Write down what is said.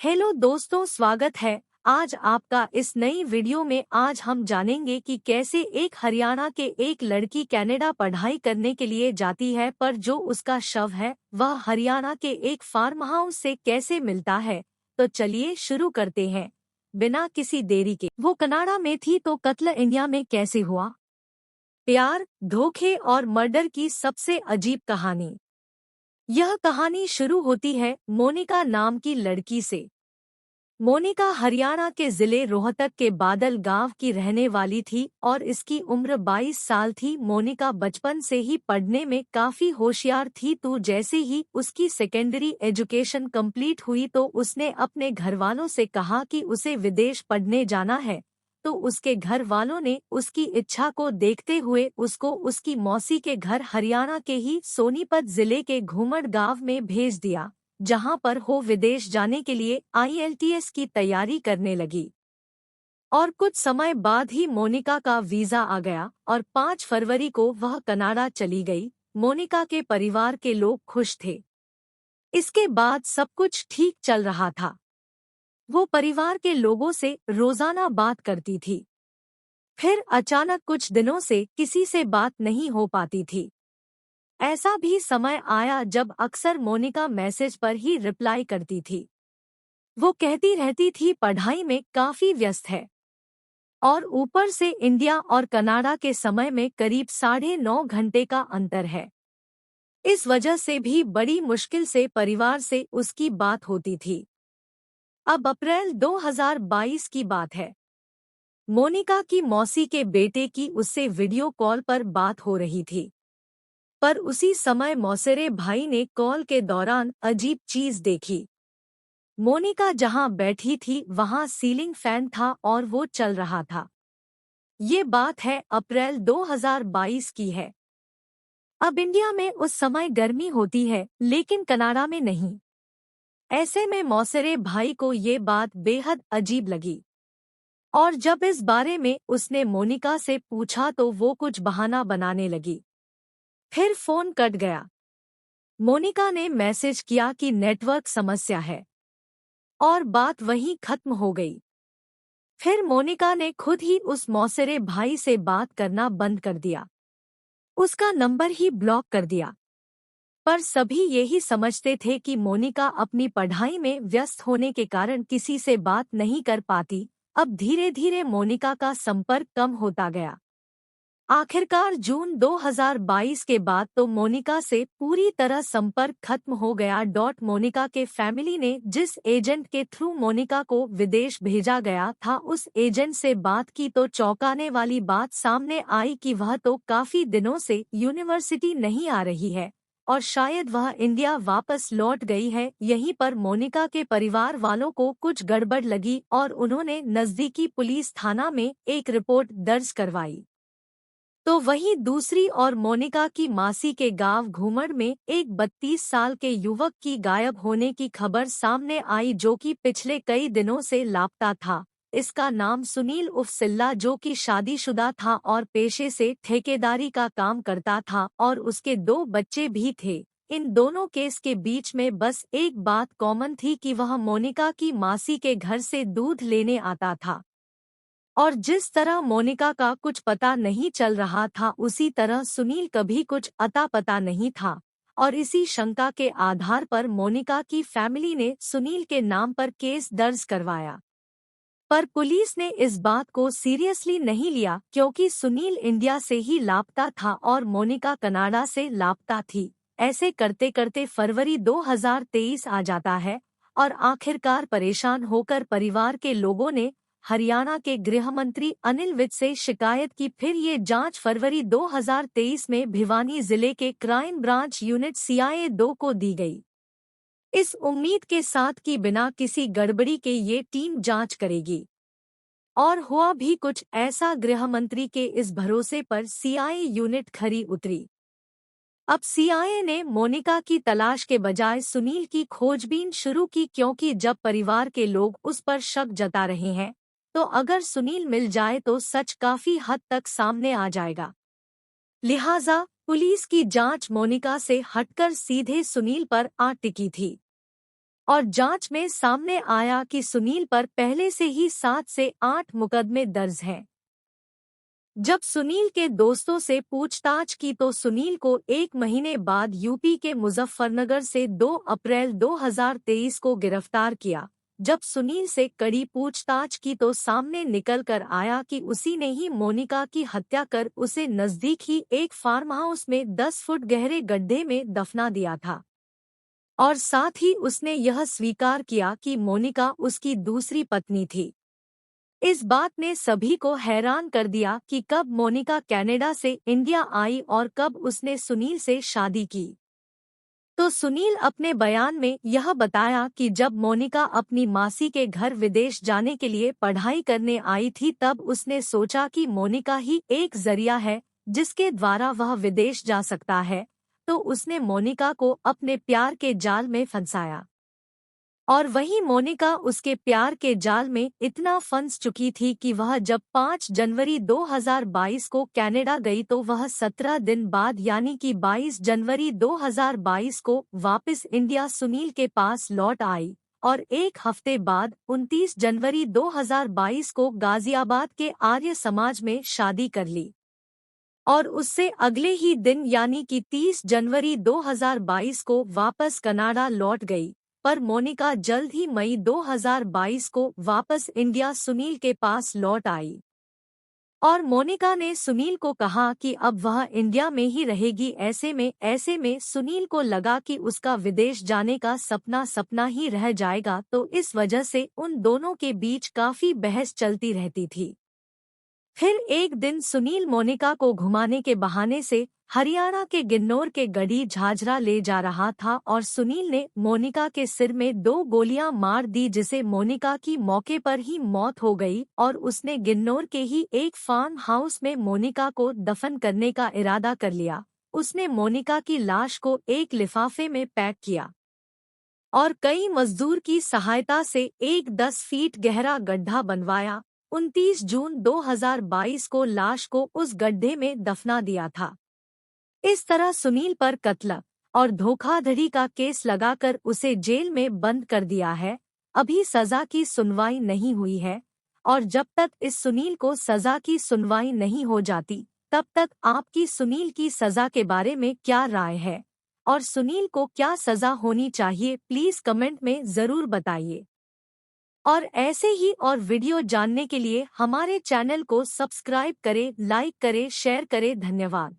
Hello दोस्तों, स्वागत है आज आपका इस नई वीडियो में। आज हम जानेंगे कि कैसे एक हरियाणा के एक लड़की कनाडा पढ़ाई करने के लिए जाती है, पर जो उसका शव है वह हरियाणा के एक फार्म हाउस से कैसे मिलता है। तो चलिए शुरू करते हैं बिना किसी देरी के। वो कनाडा में थी तो कत्ल इंडिया में कैसे हुआ। प्यार, धोखे और मर्डर की सबसे अजीब कहानी। यह कहानी शुरू होती है मोनिका नाम की लड़की से। मोनिका हरियाणा के जिले रोहतक के बादल गांव की रहने वाली थी और इसकी उम्र 22 साल थी। मोनिका बचपन से ही पढ़ने में काफी होशियार थी, तो जैसे ही उसकी सेकेंडरी एजुकेशन कंप्लीट हुई तो उसने अपने घरवालों से कहा कि उसे विदेश पढ़ने जाना है। तो उसके घर वालों ने उसकी इच्छा को देखते हुए उसको उसकी मौसी के घर हरियाणा के ही सोनीपत जिले के घूमड़ गांव में भेज दिया, जहां पर वो विदेश जाने के लिए IELTS की तैयारी करने लगी। और कुछ समय बाद ही मोनिका का वीजा आ गया और 5 फरवरी को वह कनाडा चली गई। मोनिका के परिवार के लोग खुश थे। इसके बाद सब कुछ ठीक चल रहा था। वो परिवार के लोगों से रोजाना बात करती थी। फिर अचानक कुछ दिनों से किसी से बात नहीं हो पाती थी। ऐसा भी समय आया जब अक्सर मोनिका मैसेज पर ही रिप्लाई करती थी। वो कहती रहती थी पढ़ाई में काफी व्यस्त है, और ऊपर से इंडिया और कनाडा के समय में करीब 9.5 घंटे का अंतर है। इस वजह से भी बड़ी मुश्किल से परिवार से उसकी बात होती थी। अब अप्रैल 2022 की बात है। मोनिका की मौसी के बेटे की उससे वीडियो कॉल पर बात हो रही थी। पर उसी समय मौसेरे भाई ने कॉल के दौरान अजीब चीज देखी। मोनिका जहां बैठी थी वहां सीलिंग फैन था और वो चल रहा था। ये बात है अप्रैल 2022 की है। अब इंडिया में उस समय गर्मी होती है लेकिन कनाडा में नहीं। ऐसे में मौसेरे भाई को ये बात बेहद अजीब लगी, और जब इस बारे में उसने मोनिका से पूछा तो वो कुछ बहाना बनाने लगी। फिर फोन कट गया। मोनिका ने मैसेज किया कि नेटवर्क समस्या है, और बात वहीं खत्म हो गई। फिर मोनिका ने खुद ही उस मौसेरे भाई से बात करना बंद कर दिया, उसका नंबर ही ब्लॉक कर दिया। पर सभी यही समझते थे कि मोनिका अपनी पढ़ाई में व्यस्त होने के कारण किसी से बात नहीं कर पाती। अब धीरे धीरे मोनिका का संपर्क कम होता गया। आखिरकार जून 2022 के बाद तो मोनिका से पूरी तरह संपर्क खत्म हो गया। मोनिका के फैमिली ने जिस एजेंट के थ्रू मोनिका को विदेश भेजा गया था उस एजेंट से बात की तो चौंकाने वाली बात सामने आई कि वह तो काफी दिनों से यूनिवर्सिटी नहीं आ रही है और शायद वह इंडिया वापस लौट गई है। यहीं पर मोनिका के परिवार वालों को कुछ गड़बड़ लगी और उन्होंने नजदीकी पुलिस थाना में एक रिपोर्ट दर्ज करवाई। तो वहीं दूसरी ओर मोनिका की मासी के गांव घूमड़ में एक 32 साल के युवक की गायब होने की खबर सामने आई, जो कि पिछले कई दिनों से लापता था। इसका नाम सुनील उर्फ सिल्ला, जो कि शादीशुदा था और पेशे से ठेकेदारी का काम करता था, और उसके 2 बच्चे भी थे। इन दोनों केस के बीच में बस एक बात कॉमन थी कि वह मोनिका की मासी के घर से दूध लेने आता था। और जिस तरह मोनिका का कुछ पता नहीं चल रहा था उसी तरह सुनील कभी कुछ अता पता नहीं था, और इसी शंका के आधार पर मोनिका की फैमिली ने सुनील के नाम पर केस दर्ज करवाया। पर पुलिस ने इस बात को सीरियसली नहीं लिया, क्योंकि सुनील इंडिया से ही लापता था और मोनिका कनाडा से लापता थी। ऐसे करते करते फरवरी 2023 आ जाता है, और आखिरकार परेशान होकर परिवार के लोगों ने हरियाणा के गृह मंत्री अनिल विज से शिकायत की। फिर ये जांच फरवरी 2023 में भिवानी जिले के क्राइम ब्रांच यूनिट CIA-2 को दी गई, इस उम्मीद के साथ कि बिना किसी गड़बड़ी के ये टीम जांच करेगी। और हुआ भी कुछ ऐसा। गृह मंत्री के इस भरोसे पर CIA यूनिट खरी उतरी। अब CIA ने मोनिका की तलाश के बजाय सुनील की खोजबीन शुरू की, क्योंकि जब परिवार के लोग उस पर शक जता रहे हैं तो अगर सुनील मिल जाए तो सच काफी हद तक सामने आ जाएगा। लिहाजा पुलिस की जांच मोनिका से हटकर सीधे सुनील पर आ टिकी थी। और जांच में सामने आया कि सुनील पर पहले से ही 7 से 8 मुकदमे दर्ज हैं। जब सुनील के दोस्तों से पूछताछ की तो सुनील को 1 महीने बाद यूपी के मुजफ्फरनगर से 2 अप्रैल 2023 को गिरफ्तार किया। जब सुनील से कड़ी पूछताछ की तो सामने निकल कर आया कि उसी ने ही मोनिका की हत्या कर उसे नजदीक ही एक फार्म हाउस में 10 फुट गहरे गड्ढे में दफना दिया था। और साथ ही उसने यह स्वीकार किया कि मोनिका उसकी दूसरी पत्नी थी। इस बात ने सभी को हैरान कर दिया कि कब मोनिका कनाडा से इंडिया आई और कब उसने सुनील से शादी की। तो सुनील अपने बयान में यह बताया कि जब मोनिका अपनी मासी के घर विदेश जाने के लिए पढ़ाई करने आई थी तब उसने सोचा कि मोनिका ही एक जरिया है जिसके द्वारा वह विदेश जा सकता है, तो उसने मोनिका को अपने प्यार के जाल में फंसाया। और वहीं मोनिका उसके प्यार के जाल में इतना फंस चुकी थी कि वह जब 5 जनवरी 2022 को कनाडा गई तो वह 17 दिन बाद यानी कि 22 जनवरी 2022 को वापस इंडिया सुनील के पास लौट आई और एक हफ्ते बाद 29 जनवरी 2022 को गाजियाबाद के आर्य समाज में शादी कर ली। और उससे अगले ही दिन यानी कि 30 जनवरी 2022 को वापस कनाडा लौट गई। पर मोनिका जल्द ही मई 2022 को वापस इंडिया सुनील के पास लौट आई। और मोनिका ने सुनील को कहा कि अब वह इंडिया में ही रहेगी। ऐसे में सुनील को लगा कि उसका विदेश जाने का सपना सपना ही रह जाएगा, तो इस वजह से उन दोनों के बीच काफी बहस चलती रहती थी। फिर एक दिन सुनील मोनिका को घुमाने के बहाने से हरियाणा के गिन्नौर के गढ़ी झाझरा ले जा रहा था और सुनील ने मोनिका के सिर में 2 गोलियां मार दी जिसे मोनिका की मौके पर ही मौत हो गई और उसने गिन्नौर के ही एक फार्म हाउस में मोनिका को दफन करने का इरादा कर लिया। उसने मोनिका की लाश को एक लिफाफे में पैक किया और कई मजदूर की सहायता से एक 10 फीट गहरा गड्ढा बनवाया। 29 जून 2022 को लाश को उस गड्ढे में दफना दिया था। इस तरह सुनील पर कत्ल और धोखाधड़ी का केस लगाकर उसे जेल में बंद कर दिया है। अभी सजा की सुनवाई नहीं हुई है और जब तक इस सुनील को सजा की सुनवाई नहीं हो जाती तब तक आपकी सुनील की सजा के बारे में क्या राय है और सुनील को क्या सजा होनी चाहिए, प्लीज कमेंट में जरूर बताइए। और ऐसे ही और वीडियो जानने के लिए हमारे चैनल को सब्सक्राइब करें, लाइक करें, शेयर करें। धन्यवाद।